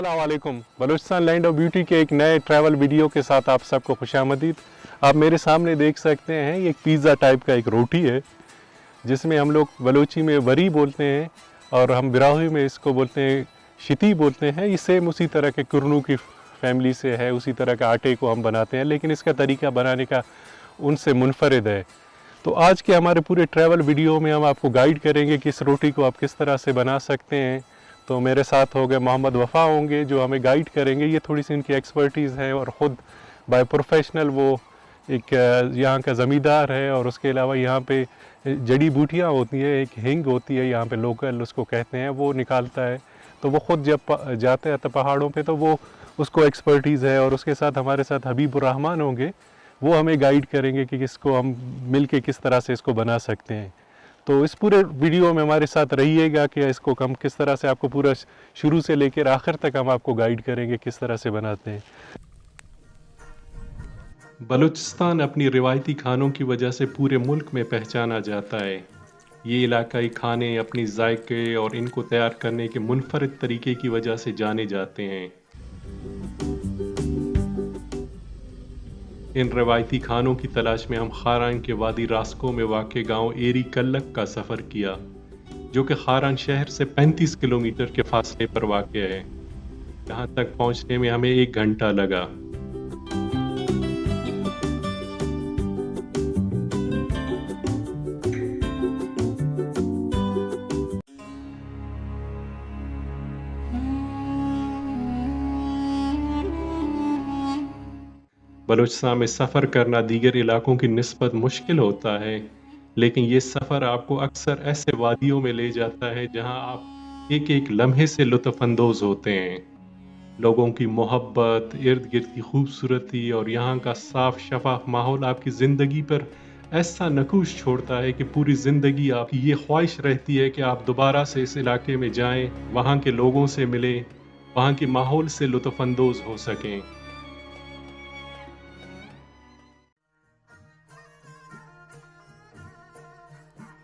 अस्सलाम वालेकुम। Balochistan land of beauty के एक नए ट्रैवल वीडियो के साथ आप सबको खुशामदीद। आप मेरे सामने देख सकते हैं ये एक पिज़्ज़ा टाइप का एक रोटी है जिसमें हम लोग बलूची में वरी बोलते हैं और हम बिराही में इसको बोलते हैं शिती बोलते हैं। ये सेम उसी तरह के कुरनू की फैमिली से है, उसी तरह के आटे को हम बनाते हैं, लेकिन इसका तरीका बनाने का उनसे मुनफरिद है। तो आज के हमारे पूरे ट्रैवल वीडियो में हम आपको गाइड करेंगे कि इस रोटी को आप किस तरह से बना सकते हैं। तो मेरे साथ हो गए मोहम्मद वफ़ा होंगे जो हमें गाइड करेंगे। ये थोड़ी सी इनकी एक्सपर्टीज़ है और ख़ुद बाय प्रोफेशनल वो एक यहाँ का ज़मींदार है। और उसके अलावा यहाँ पे जड़ी बूटियाँ होती हैं, एक हिंग होती है यहाँ पे लोकल उसको कहते हैं, वो निकालता है। तो वो ख़ुद जब जाते हैं पहाड़ों पे तो वो उसको एक्सपर्टीज़ है। और उसके साथ हमारे साथ हबीबुर रहमान होंगे, वो हमें गाइड करेंगे कि इसको हम मिल के किस तरह से इसको बना सकते हैं। तो इस पूरे वीडियो में हमारे साथ रहिएगा कि इसको हम किस तरह से आपको पूरा शुरू से लेकर आखिर तक हम आपको गाइड करेंगे किस तरह से बनाते हैं। बलूचिस्तान अपनी रिवायती खानों की वजह से पूरे मुल्क में पहचाना जाता है। ये इलाकाई खाने अपनी जायके और इनको तैयार करने के मुनफरिद तरीके की वजह से जाने जाते हैं। इन रवायती खानों की तलाश में हम खारान के वादी रास्को में वाक़ गांव एरी कल्लक का सफ़र किया, जो कि खारान शहर से 35 किलोमीटर के फासले पर वाक़ है। यहाँ तक पहुँचने में हमें 1 घंटा लगा। बलूचिस्तान में सफ़र करना दीगर इलाकों की निस्बत मुश्किल होता है, लेकिन ये सफ़र आपको अक्सर ऐसे वादियों में ले जाता है जहां आप एक एक लम्हे से लुत्फ़अंदोज़ होते हैं। लोगों की मोहब्बत, इर्द गिर्द की खूबसूरती और यहाँ का साफ शफाफ माहौल आपकी ज़िंदगी पर ऐसा नकूश छोड़ता है कि पूरी ज़िंदगी आपकी ये ख्वाहिश रहती है कि आप दोबारा से इस इलाके में जाएं, वहाँ के लोगों से मिलें, वहाँ के माहौल से लुत्फ़अंदोज़ हो सकें।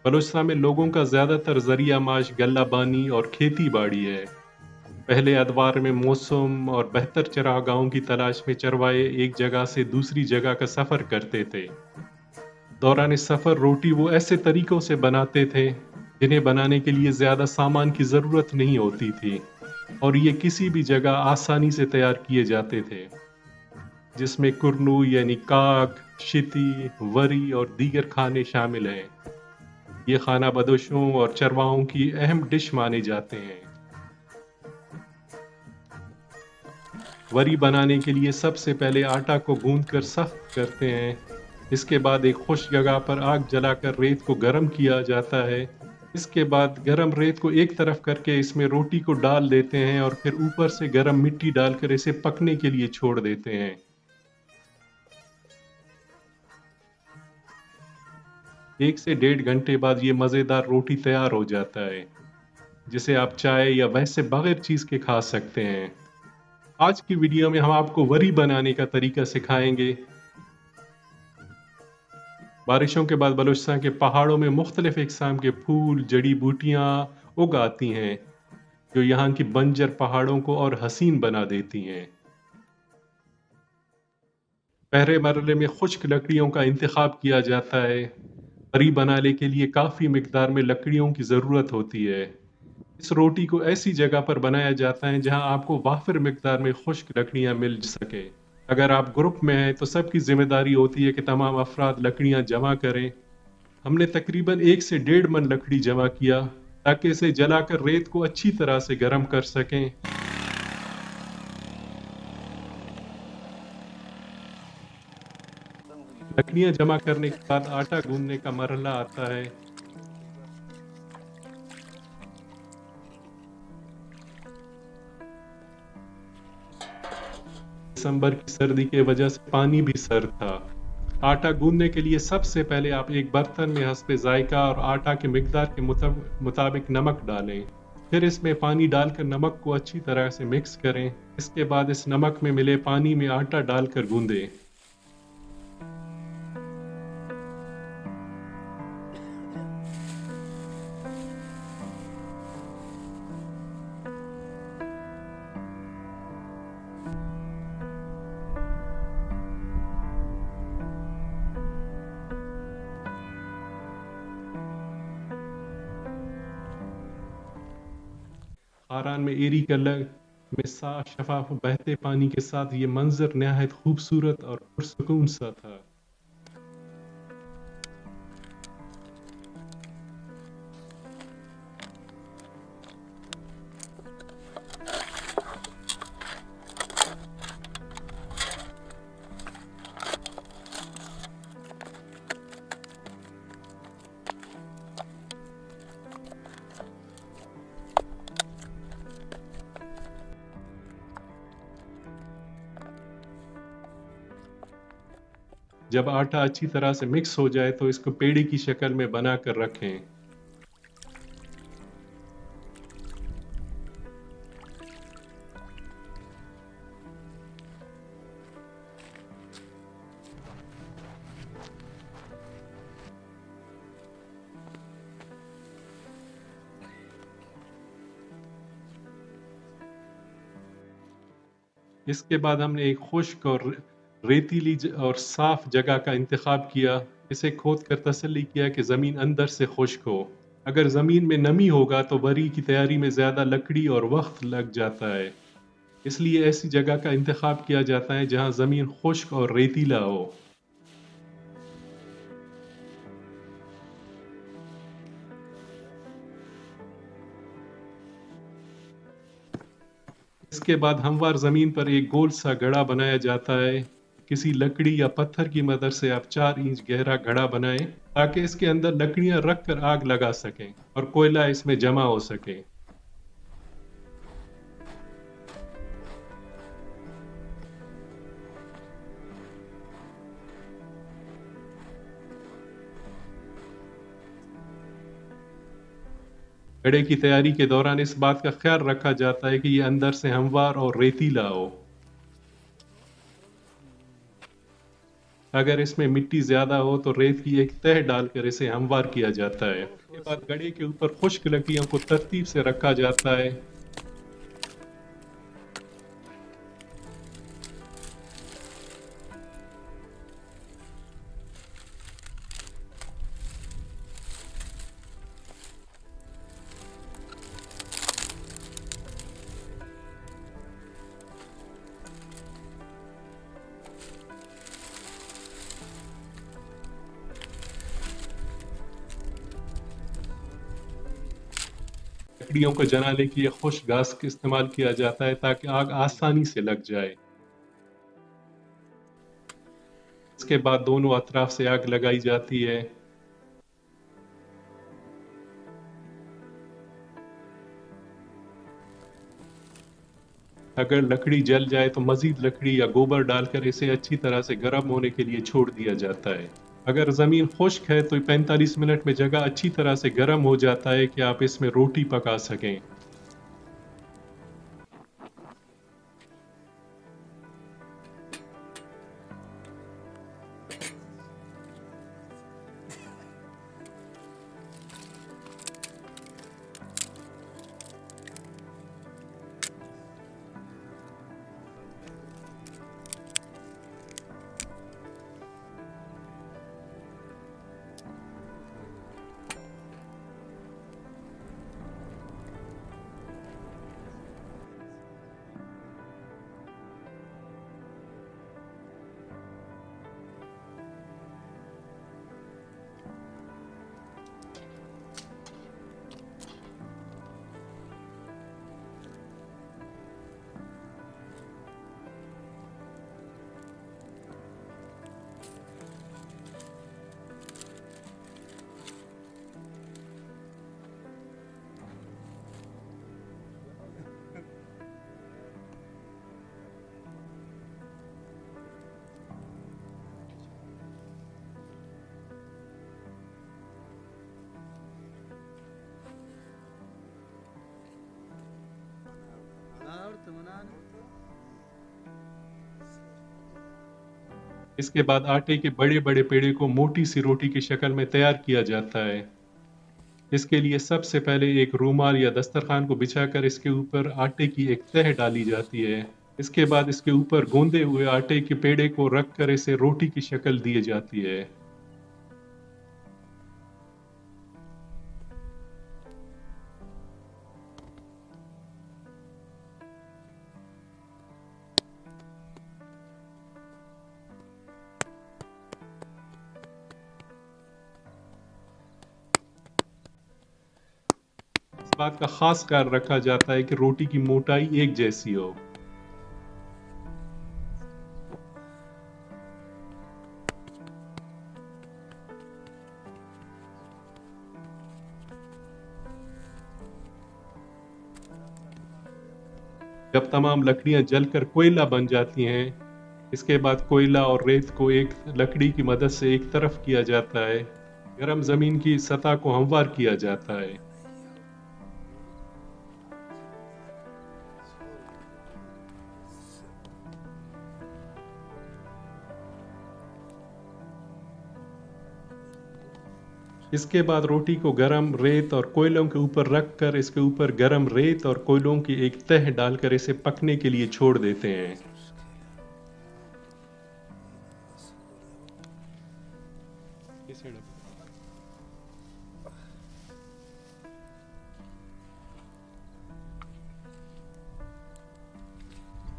बलूचिस्तान में लोगों का ज़्यादातर ज़रिया माश गल्लाबानी और खेती बाड़ी है। पहले अदवार में मौसम और बेहतर चरागाहों की तलाश में चरवाहे एक जगह से दूसरी जगह का सफ़र करते थे। दौरान इस सफ़र रोटी वो ऐसे तरीक़ों से बनाते थे जिन्हें बनाने के लिए ज़्यादा सामान की ज़रूरत नहीं होती थी और ये किसी भी जगह आसानी से तैयार किए जाते थे, जिसमें कुरनू यानी काक, शिती, वरी और दीगर खाने शामिल हैं। ये खाना बदोशों और चरवाहों की अहम डिश माने जाते हैं। वरी बनाने के लिए सबसे पहले आटा को गूंदकर सख्त करते हैं। इसके बाद एक खुश जगह पर आग जलाकर रेत को गर्म किया जाता है। इसके बाद गर्म रेत को एक तरफ करके इसमें रोटी को डाल देते हैं और फिर ऊपर से गर्म मिट्टी डालकर इसे पकने के लिए छोड़ देते हैं। 1 से 1.5 घंटे बाद ये मज़ेदार रोटी तैयार हो जाता है, जिसे आप चाय या वैसे बगैर चीज़ के खा सकते हैं। आज की वीडियो में हम आपको वरी बनाने का तरीका सिखाएंगे। बारिशों के बाद बलूचिस्तान के पहाड़ों में मुख्तलिफ इक़साम के फूल, जड़ी बूटियाँ उग आती हैं, जो यहाँ की बंजर पहाड़ों को और हसीन बना देती हैं। पहले मरहले में खुश्क लकड़ियों का इंतखाब किया जाता है। वरी बनाने के लिए काफ़ी मिकदार में लकड़ियों की ज़रूरत होती है। इस रोटी को ऐसी जगह पर बनाया जाता है जहां आपको वाफिर मिकदार में खुश्क लकड़ियां मिल सके। अगर आप ग्रुप में हैं तो सबकी जिम्मेदारी होती है कि तमाम अफराद लकड़ियां जमा करें। हमने तकरीबन 1 से 1.5 मन लकड़ी जमा किया ताकि इसे जलाकर रेत को अच्छी तरह से गर्म कर सकें। लकड़ियां जमा करने के बाद आटा गूंदने का मरहला आता है। दिसंबर की सर्दी की वजह से पानी भी सर्द था। आटा गूंदने के लिए सबसे पहले आप एक बर्तन में हस्बे जायका और आटा के मिकदार के मुताबिक नमक डालें। फिर इसमें पानी डालकर नमक को अच्छी तरह से मिक्स करें। इसके बाद इस नमक में मिले पानी में आटा डालकर गूंदें। خاران میں ایری کا میں صاف شفاف بہتے پانی کے ساتھ یہ منظر نہایت خوبصورت اور پرسکون سا تھا۔ جب آٹا اچھی طرح سے مکس ہو جائے تو اس کو پیڑے کی شکل میں بنا کر رکھیں۔ اس کے بعد ہم نے ایک خشک اور ریتیلی اور صاف جگہ کا انتخاب کیا۔ اسے کھود کر تسلی کیا کہ زمین اندر سے خشک ہو۔ اگر زمین میں نمی ہوگا تو وری کی تیاری میں زیادہ لکڑی اور وقت لگ جاتا ہے، اس لیے ایسی جگہ کا انتخاب کیا جاتا ہے جہاں زمین خشک اور ریتیلا ہو۔ اس کے بعد ہموار زمین پر ایک گول سا گڑھا بنایا جاتا ہے۔ کسی لکڑی یا پتھر کی مدد سے آپ 4 انچ گہرا گڑھا بنائیں تاکہ اس کے اندر لکڑیاں رکھ کر آگ لگا سکیں اور کوئلہ اس میں جمع ہو سکے۔ گڑھے کی تیاری کے دوران اس بات کا خیال رکھا جاتا ہے کہ یہ اندر سے ہموار اور ریتیلا ہو۔ اگر اس میں مٹی زیادہ ہو تو ریت کی ایک تہ ڈال کر اسے ہموار کیا جاتا ہے۔ اس کے بعد گڑھے کے اوپر خشک لکڑیوں کو ترتیب سے رکھا جاتا ہے۔ لکڑیوں کو جلانے کے لیے خشک گھاس کا استعمال کیا جاتا ہے تاکہ آگ آسانی سے لگ جائے۔ اس کے بعد دونوں اطراف سے آگ لگائی جاتی ہے۔ اگر لکڑی جل جائے تو مزید لکڑی یا گوبر ڈال کر اسے اچھی طرح سے گرم ہونے کے لیے چھوڑ دیا جاتا ہے۔ اگر زمین خشک ہے تو 45 منٹ میں جگہ اچھی طرح سے گرم ہو جاتا ہے کہ آپ اس میں روٹی پکا سکیں۔ اس کے بعد آٹے کے بڑے بڑے پیڑے کو موٹی سی روٹی کی شکل میں تیار کیا جاتا ہے۔ اس کے لیے سب سے پہلے ایک رومال یا دسترخوان کو بچھا کر اس کے اوپر آٹے کی ایک تہ ڈالی جاتی ہے۔ اس کے بعد اس کے اوپر گوندے ہوئے آٹے کے پیڑے کو رکھ کر اسے روٹی کی شکل دی جاتی ہے۔ बात का खास ख्याल रखा जाता है कि रोटी की मोटाई एक जैसी हो। जब तमाम लकड़ियां जलकर कोयला बन जाती हैं, इसके बाद कोयला और रेत को एक लकड़ी की मदद से एक तरफ किया जाता है। गर्म जमीन की सतह को हमवार किया जाता है। इसके बाद रोटी को गरम रेत और कोयलों के ऊपर रखकर इसके ऊपर गरम रेत और कोयलों की एक तह डालकर इसे पकने के लिए छोड़ देते हैं।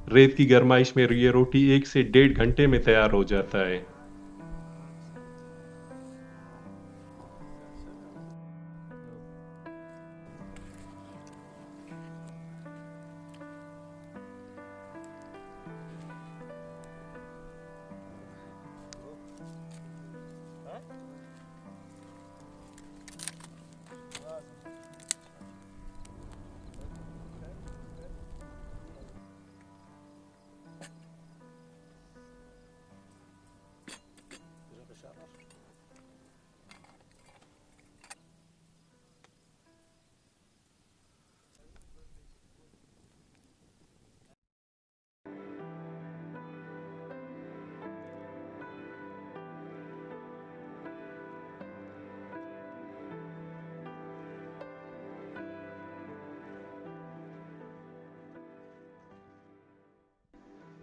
रेत की गरमाइश में ये रोटी 1 से 1.5 घंटे में तैयार हो जाता है।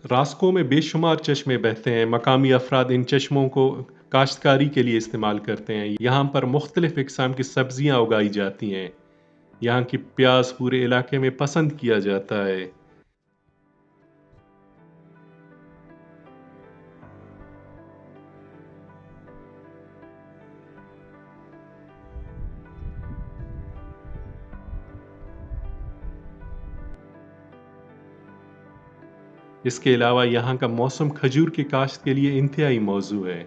रास्को में बेशुमार चश्मे बहते हैं। मकामी अफराद इन चश्मों को काश्तकारी के लिए इस्तेमाल करते हैं। यहाँ पर मुख्तलिफ इकसाम की सब्जियाँ उगाई जाती हैं। यहाँ की प्याज पूरे इलाके में पसंद किया जाता है। इसके अलावा यहाँ का मौसम खजूर की काश्त के लिए इंतहाई मौजू है।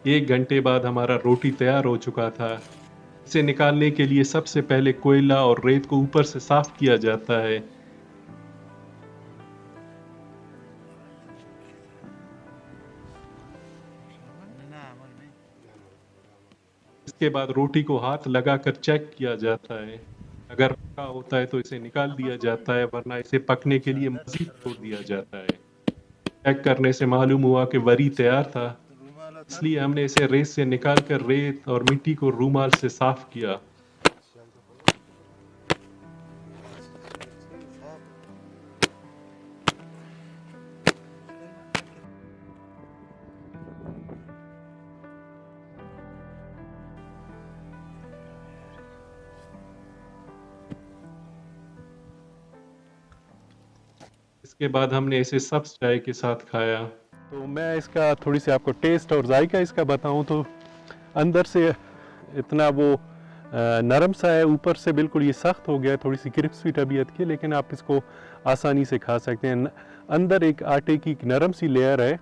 एक घंटे बाद हमारा रोटी तैयार हो चुका था। इसे निकालने के लिए सबसे पहले कोयला और रेत को ऊपर से साफ किया जाता है। इसके बाद रोटी को हाथ लगाकर चेक किया जाता है। अगर पका होता है तो इसे निकाल दिया जाता है, वरना इसे पकने के लिए मज़ीद छोड़ दिया जाता है। चेक करने से मालूम हुआ कि वरी तैयार था, इसलिए हमने इसे रेत से निकालकर रेत और मिट्टी को रूमाल से साफ किया। इसके बाद हमने इसे सब्ज़ चाय के साथ खाया। तो मैं इसका थोड़ी सी आपको टेस्ट और जायका इसका बताऊं तो अंदर से इतना वो नरम सा है, ऊपर से बिल्कुल ये सख्त हो गया है, थोड़ी सी क्रिस्पी तबीयत की, लेकिन आप इसको आसानी से खा सकते हैं। अंदर एक आटे की एक नरम सी लेयर है।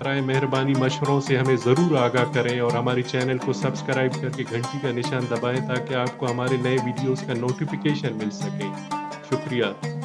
बराए मेहरबानी मशवरों से हमें ज़रूर आगाह करें और हमारे चैनल को सब्सक्राइब करके घंटी का निशान दबाएं ताकि आपको हमारे नए वीडियोस का नोटिफिकेशन मिल सके। शुक्रिया।